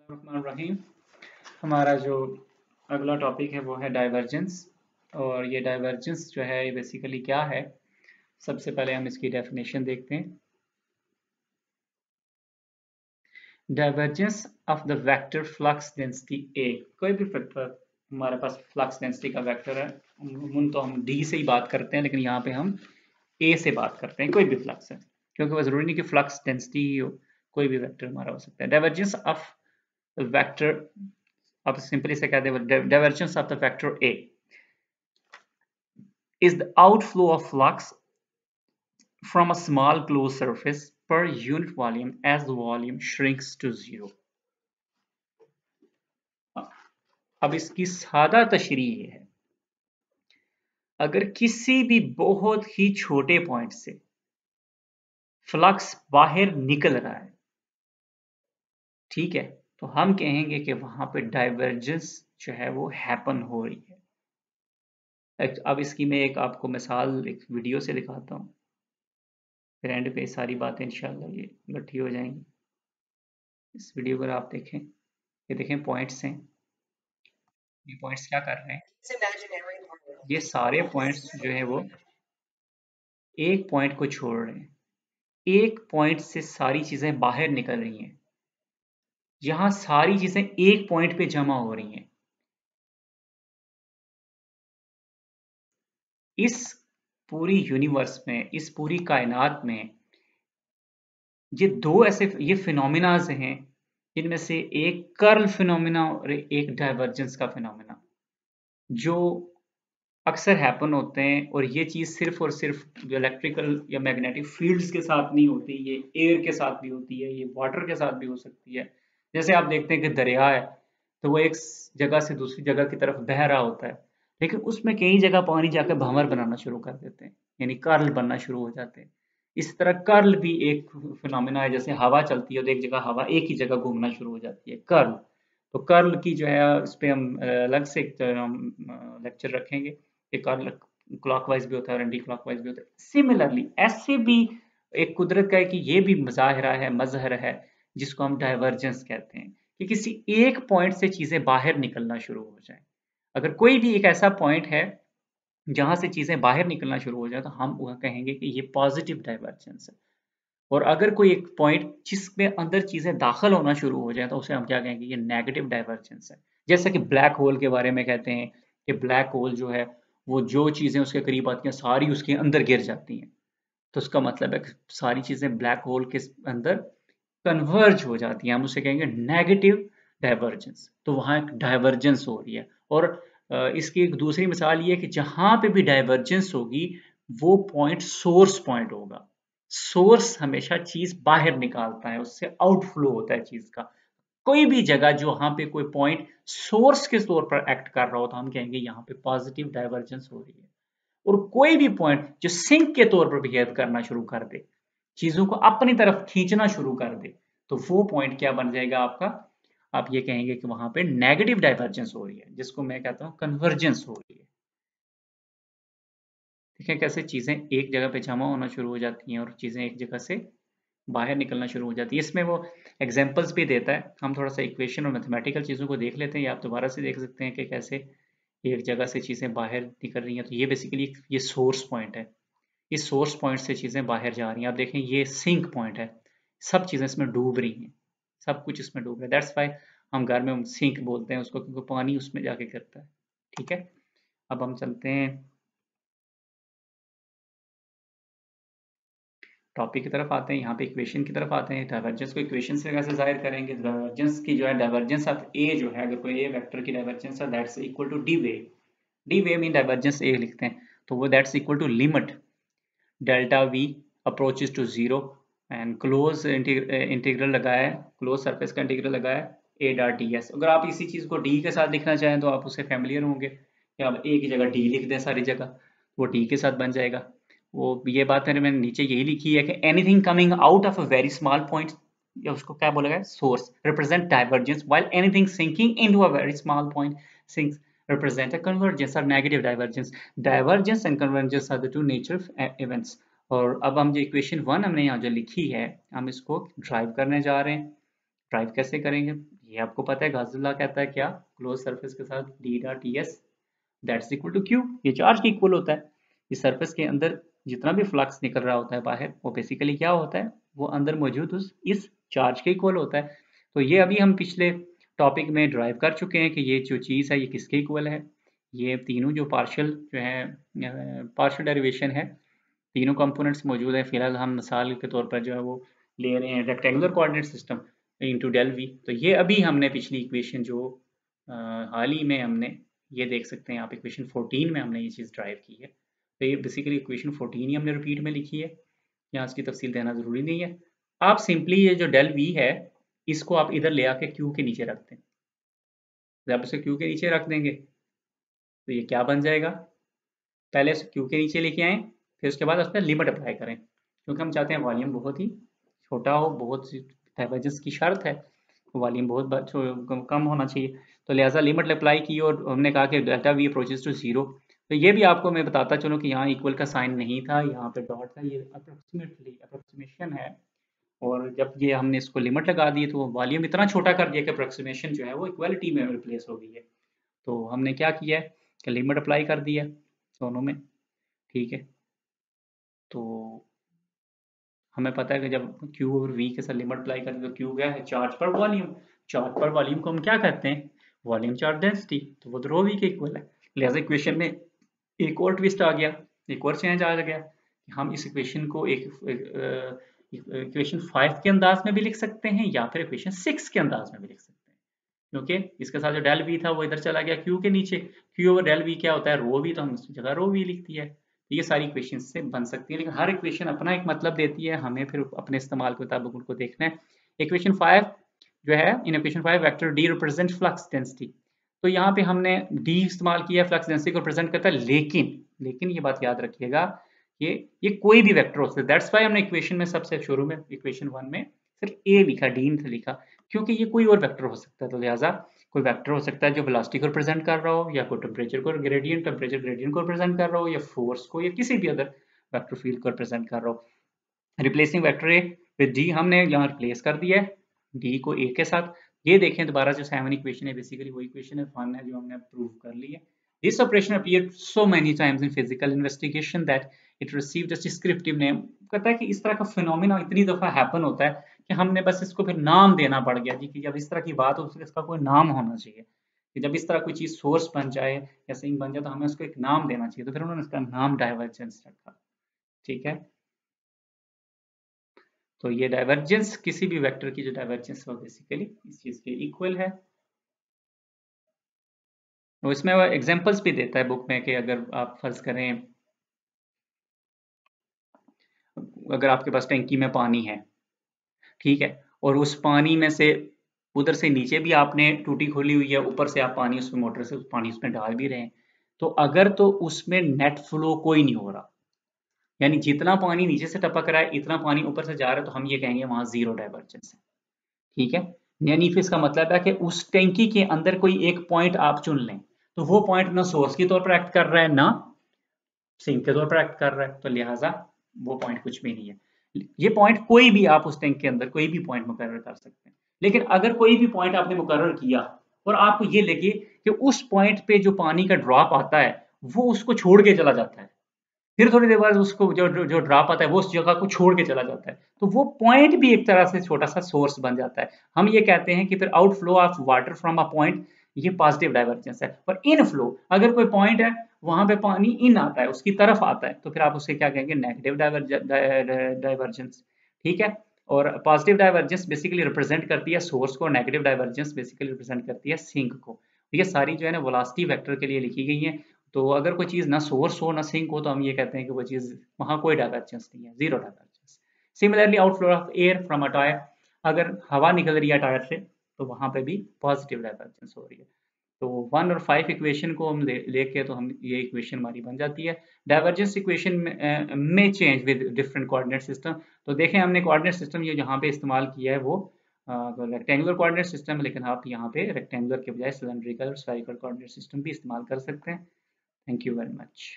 रहीम। हमारा जो अगला टॉपिक है वो है डाइवर्जेंस। और ये डाइवर्जेंस जो है ये बेसिकली क्या है, सबसे पहले हम इसकी डेफिनेशन देखते हैं। Divergence of the vector flux density A. कोई भी वेक्टर हमारे पास फ्लक्स डेंसिटी का वेक्टर है, अमूमन तो हम डी से ही बात करते हैं, लेकिन यहाँ पे हम ए से बात करते हैं। कोई भी फ्लक्स है, क्योंकि वो जरूरी नहीं कि फ्लक्स डेंसिटी ही हो, कोई भी वेक्टर हमारा हो सकता है। डाइवर्जेंस ऑफ वेक्टर, आप सिंपली से कहते हैं divergence of the vector A is the outflow of flux from a small closed surface per unit volume as the volume shrinks to zero। अब इसकी सादा तशरीह है, अगर किसी भी बहुत ही छोटे पॉइंट से फ्लक्स बाहर निकल रहा है, ठीक है, तो हम कहेंगे कि वहां पे डाइवर्जेंस जो है वो हैपन हो रही है। अब इसकी मैं एक आपको मिसाल एक वीडियो से दिखाता हूँ, फिर एंड पे सारी बातें इंशाल्लाह ये इकट्ठी हो जाएंगी। इस वीडियो को आप देखें, ये देखें पॉइंट्स हैं, ये पॉइंट्स क्या कर रहे हैं, ये सारे पॉइंट्स जो है वो एक पॉइंट को छोड़ रहे हैं, एक पॉइंट से सारी चीजें बाहर निकल रही हैं, यहां सारी चीजें एक पॉइंट पे जमा हो रही हैं। इस पूरी यूनिवर्स में, इस पूरी कायनात में ये दो ऐसे ये फिनोमिनाज हैं, जिनमें से एक कर्ल फिनोमिना और एक डाइवर्जेंस का फिनोमिना, जो अक्सर हैपन होते हैं। और ये चीज़ सिर्फ और सिर्फ इलेक्ट्रिकल या मैग्नेटिक फील्ड्स के साथ नहीं होती, ये एयर के साथ भी होती है, ये वाटर के साथ भी हो सकती है। जैसे आप देखते हैं कि दरिया है, तो वो एक जगह से दूसरी जगह की तरफ बह रहा होता है, लेकिन उसमें कई जगह पानी जाकर भंवर बनाना शुरू कर देते हैं, यानी कर्ल बनना शुरू हो जाते हैं। इस तरह कर्ल भी एक फिनोमिना है, जैसे हवा चलती है तो एक जगह हवा एक ही जगह घूमना शुरू हो जाती है, कर्ल। तो कर्ल की जो है इस पे हम अलग से लेक्चर रखेंगे। एक कर्ल क्लॉकवाइज भी होता है और एंटी क्लॉकवाइज भी होता है। सिमिलरली ऐसे भी एक कुदरत का है कि ये भी मजाहरा है, मजहर है, जिसको हम डाइवर्जेंस कहते हैं, कि किसी एक पॉइंट से चीजें बाहर निकलना शुरू हो जाए। अगर कोई भी एक ऐसा पॉइंट है जहां से चीजें बाहर निकलना शुरू हो जाए, तो हम वह कहेंगे कि ये पॉजिटिव डाइवर्जेंस है। और अगर कोई एक पॉइंट जिसमें अंदर चीजें दाखिल होना शुरू हो जाए, तो उसे हम क्या कहेंगे, ये नेगेटिव डाइवर्जेंस है। जैसे कि ब्लैक होल के बारे में कहते हैं कि ब्लैक होल जो है वो जो चीजें उसके करीब आती हैं सारी उसके अंदर गिर जाती हैं, तो उसका मतलब है कि सारी चीजें ब्लैक होल के अंदर कन्वर्ज हो जाती हैं, हम उसे कहेंगे नेगेटिव डाइवर्जेंस। तो वहां एक डाइवर्जेंस हो रही है। और इसकी एक दूसरी मिसाल ये है कि जहां पे भी डाइवर्जेंस होगी, वो पॉइंट सोर्स पॉइंट होगा। सोर्स हमेशा चीज बाहर निकालता है, उससे आउटफ्लो होता है चीज का। कोई भी जगह जहां पे कोई पॉइंट सोर्स के तौर पर एक्ट कर रहा हो, तो हम कहेंगे यहाँ पे पॉजिटिव डाइवर्जेंस हो रही है। और कोई भी पॉइंट जो सिंक के तौर पर बिहेव करना शुरू कर दे, चीजों को अपनी तरफ खींचना शुरू कर दे, तो वो पॉइंट क्या बन जाएगा आपका, आप ये कहेंगे कि वहां पे नेगेटिव डाइवर्जेंस हो रही है, जिसको मैं कहता हूं कन्वर्जेंस हो रही है। ठीक है, कैसे चीजें एक जगह पे जमा होना शुरू हो जाती हैं और चीजें एक जगह से बाहर निकलना शुरू हो जाती है। इसमें वो एग्जाम्पल्स भी देता है। हम थोड़ा सा इक्वेशन और मैथमेटिकल चीज़ों को देख लेते हैं, या आप दोबारा से देख सकते हैं कि कैसे एक जगह से चीज़ें बाहर निकल रही हैं। तो ये बेसिकली ये सोर्स पॉइंट है, इस सोर्स पॉइंट से चीज़ें बाहर जा रही हैं। आप देखें ये सिंक पॉइंट है, सब चीज़ें इसमें डूब रही हैं, सब कुछ इसमें डूब रहा है। दैट्स वाई हम घर में सिंक बोलते हैं उसको, क्योंकि पानी उसमें जाके गिरता है। ठीक है, अब हम चलते हैं टॉपिक की तरफ, आते हैं यहाँ पे इक्वेशन की तरफ आते हैं। डाइवर्जेंस को इक्वेशन से कैसे जाहिर करेंगे, डाइवर्जेंस की जो है डाइवर्जेंस ऑफ ए जो है, अगर कोई ए वेक्टर की डाइवर्जेंस है that's equal to D wave. D wave mean divergence A लिखते हैं, तो वो that's equal to limit delta V approaches to zero and close integral लगाया है, क्लोज सरफेस का इंटीग्रल लगाया है ए डॉट डी एस। अगर आप इसी चीज को डी के साथ लिखना चाहें तो आप उससे फैमिलियर होंगे कि आप ए की जगह डी लिख दें सारी जगह, वो डी के साथ बन जाएगा। वो ये बात है, मैंने नीचे यही लिखी है कि anything coming out of a very small point, या उसको क्या बोला गया, source, represent divergence, while anything sinking into a very small point sinks represent a convergence or negative divergence. Divergence and convergence are the two nature of events. और अब हम जो equation 1 हमने यहाँ जो लिखी है, हम इसको ड्राइव करने जा रहे हैं। ड्राइव कैसे करेंगे, ये आपको पता है गाउस लॉ कहता है क्या, क्लोज सरफेस के साथ D dot ts that's equal to Q, ये चार्ज के इक्वल होता है। इस सरफेस के अंदर जितना भी फ्लक्स निकल रहा होता है बाहर, वो बेसिकली क्या होता है, वो अंदर मौजूद इस चार्ज के इक्वल होता है। तो ये अभी हम पिछले टॉपिक में ड्राइव कर चुके हैं कि ये जो चीज़ है ये किसके इक्वल है। ये तीनों जो पार्शियल जो है पार्शियल डेरिवेशन है, तीनों कंपोनेंट्स मौजूद हैं। फिलहाल हम मिसाल के तौर पर जो है वो ले रहे हैं rectangular coordinate system into del V. तो ये अभी हमने पिछली इक्वेशन जो हाल ही में हमने ये देख सकते हैं आप, इक्वेशन 14 में हमने ये चीज़ ड्राइव की है। तो ये बेसिकली इक्वेशन 14 ही हमने रिपीट में लिखी है, यहाँ इसकी तफसील देना ज़रूरी नहीं है। आप सिंपली ये जो डेल वी है इसको आप इधर ले आके क्यू के नीचे रख दें। जब इसे क्यू के नीचे रख देंगे तो ये क्या बन जाएगा, पहले इसे क्यू के नीचे लेके आएँ, फिर उसके बाद उस पर लिमिट अप्लाई करें, क्योंकि हम चाहते हैं वॉल्यूम बहुत ही छोटा हो, बहुत सी डाइवर्जेंस की शर्त है, वॉल्यूम बहुत कम होना चाहिए। तो लिहाजा लिमिट अप्लाई की और हमने कहा कि delta V approaches to zero. तो ये भी आपको मैं बताता चलूँ कि यहाँ इक्वल का साइन नहीं था, यहाँ पे डॉट था, ये अप्रोक्सीमेशन है। और जब ये हमने इसको लिमिट लगा दी तो वॉल्यूम इतना छोटा कर दिया कि अप्रोक्सीमेशन जो है वो इक्वलिटी में रिप्लेस हो गई है। तो हमने क्या किया है कि लिमिट अप्लाई कर दिया दोनों में, ठीक है। तो हमें पता है कि जब Q और V के साथ लिमिट अप्लाई करते हैं तो Q क्या है, चार्ज पर वॉल्यूम। चार्ज पर वॉल्यूम को हम क्या कहते हैं, वॉल्यूम चार्ज डेंसिटी। तो वो तो रो V के इक्वल है। लिहाजा इक्वेशन में एक और ट्विस्ट आ गया, एक और चेंज आ गया। हम इस इक्वेशन को एक इक्वेशन 5 के अंदाज में भी लिख सकते हैं या फिर इक्वेशन 6 के अंदाज में भी लिख सकते हैं, क्योंकि इसके साथ जो डेल वी था वो इधर चला गया क्यू के नीचे। क्यू ओवर डेल वी क्या होता है, रो वी, तो हम इसकी जगह रो वी लिख दिया है। तो ये सारी इक्वेशन से बन सकती है, लेकिन हर इक्वेशन अपना एक मतलब देती है, हमें फिर अपने इस्तेमाल के मुताबिक उनको देखना है। इक्वेशन 5 जो है, in equation 5 vector D represent flux density. तो यहाँ पे हमने डी इस्तेमाल किया, फ्लक्स डेंसिटी को रिप्रेजेंट करता है, लेकिन ये बात याद रखिएगा, ये कोई भी वेक्टर हो सकता है। दैट्स वाई हमने इक्वेशन में सबसे शुरू में इक्वेशन 1 में सिर्फ ए लिखा, डी नहीं लिखा, क्योंकि ये कोई और वेक्टर हो सकता है। तो लिहाजा कोई वेक्टर हो सकता है जो वेलोसिटी को रिप्रेजेंट कर रहा हो, या कोई टेम्परेचर ग्रेडियंट को रिप्रेजेंट कर रहा हो, या फोर्स को, या किसी भी अदर वेक्टर फील्ड को रिप्रेजेंट कर रहा हो। Replacing vector A with D हमने यहाँ रिप्लेस कर दिया है, डी को ए के साथ। ये देखें दोबारा जो 7 इक्वेशन है बेसिकली वो इक्वेशन है 1 है जो हमने प्रूव कर ली है। This operation appeared so many times in physical investigation that it received a descriptive name. कहता है कि इस तरह का फिनोमेना इतनी दफा हैपन होता है कि हमने बस इसको फिर नाम देना पड़ गया जी, कि जब इस तरह की बात हो तो इसका कोई नाम होना चाहिए, कि जब इस तरह कोई चीज सोर्स बन जाए या सिंक बन जाए तो हमें उसको एक नाम देना चाहिए। तो फिर उन्होंने इसका नाम डाइवर्जेंस रखा, ठीक है। तो ये डाइवर्जेंस किसी भी वेक्टर की जो डाइवर्जेंस हो बेसिकली इस चीज के इक्वल है। और इसमें वो एग्जांपल्स भी देता है बुक में कि अगर आप फर्ज करें, अगर आपके पास टैंकी में पानी है, ठीक है, और उस पानी में से उधर से नीचे भी आपने टूटी खोली हुई है, ऊपर से आप पानी उसमें मोटर से पानी उसमें डाल भी रहे हैं, तो अगर तो उसमें नेट फ्लो कोई नहीं हो रहा, यानी जितना पानी नीचे से टपक रहा है इतना पानी ऊपर से जा रहा है, तो हम ये कहेंगे वहां जीरो डाइवर्जेंस है, ठीक है। यानी फिर इसका मतलब है कि उस टैंकी के अंदर कोई एक पॉइंट आप चुन लें, तो वो पॉइंट ना सोर्स के तौर पर एक्ट कर रहा है ना सिंक के तौर पर एक्ट कर रहा है, तो लिहाजा वो पॉइंट कुछ भी नहीं है। ये पॉइंट कोई भी आप उस टैंक के अंदर कोई भी पॉइंट मुकर्रर कर सकते हैं, लेकिन अगर कोई भी पॉइंट आपने मुकर्रर किया और आपको ये लगे कि उस पॉइंट पे जो पानी का ड्रॉप आता है वो उसको छोड़ के चला जाता है, फिर थोड़ी देर बाद उसको जो जो ड्रॉप आता है वो उस जगह को छोड़ के चला जाता है, तो वो पॉइंट भी एक तरह से छोटा सा सोर्स बन जाता है। हम ये कहते हैं कि फिर outflow of water from a point, ये पॉजिटिव डाइवर्जेंस है। और इन फ्लो, अगर कोई पॉइंट है वहां पे पानी इन आता है, उसकी तरफ आता है, तो फिर आप उसे क्या कहेंगे, नेगेटिव डाइवर्जेंस, ठीक है। और पॉजिटिव डाइवर्जेंस बेसिकली रिप्रेजेंट करती है सोर्स को, नेगेटिव डाइवर्जेंस बेसिकली रिप्रेजेंट करती है सिंक को। ये सारी जो है ना वेलोसिटी वेक्टर के लिए लिखी गई है। तो अगर कोई चीज ना सोर्स हो ना सिंक हो तो हम ये कहते हैं कि वो चीज वहां कोई डाइवर्जेंस नहीं है, zero divergence. Similarly outflow of air from a tyre, अगर हवा निकल रही है टायर से तो वहां पे भी पॉजिटिव डाइवर्जेंस हो रही है। तो 1 और 5 इक्वेशन को हम लेके तो हम ये इक्वेशन हमारी बन जाती है। डाइवर्जेंस इक्वेशन में change with different coordinate system. तो देखें हमने कोऑर्डिनेट सिस्टम ये जहाँ पे इस्तेमाल किया है वो रेक्टेंगुलर कोऑर्डिनेट सिस्टम, लेकिन आप यहाँ पे रेक्टेंगुलर के बजाय सिलेंड्रिकल और स्फेरिकल कोऑर्डिनेट सिस्टम भी इस्तेमाल कर सकते हैं। Thank you very much.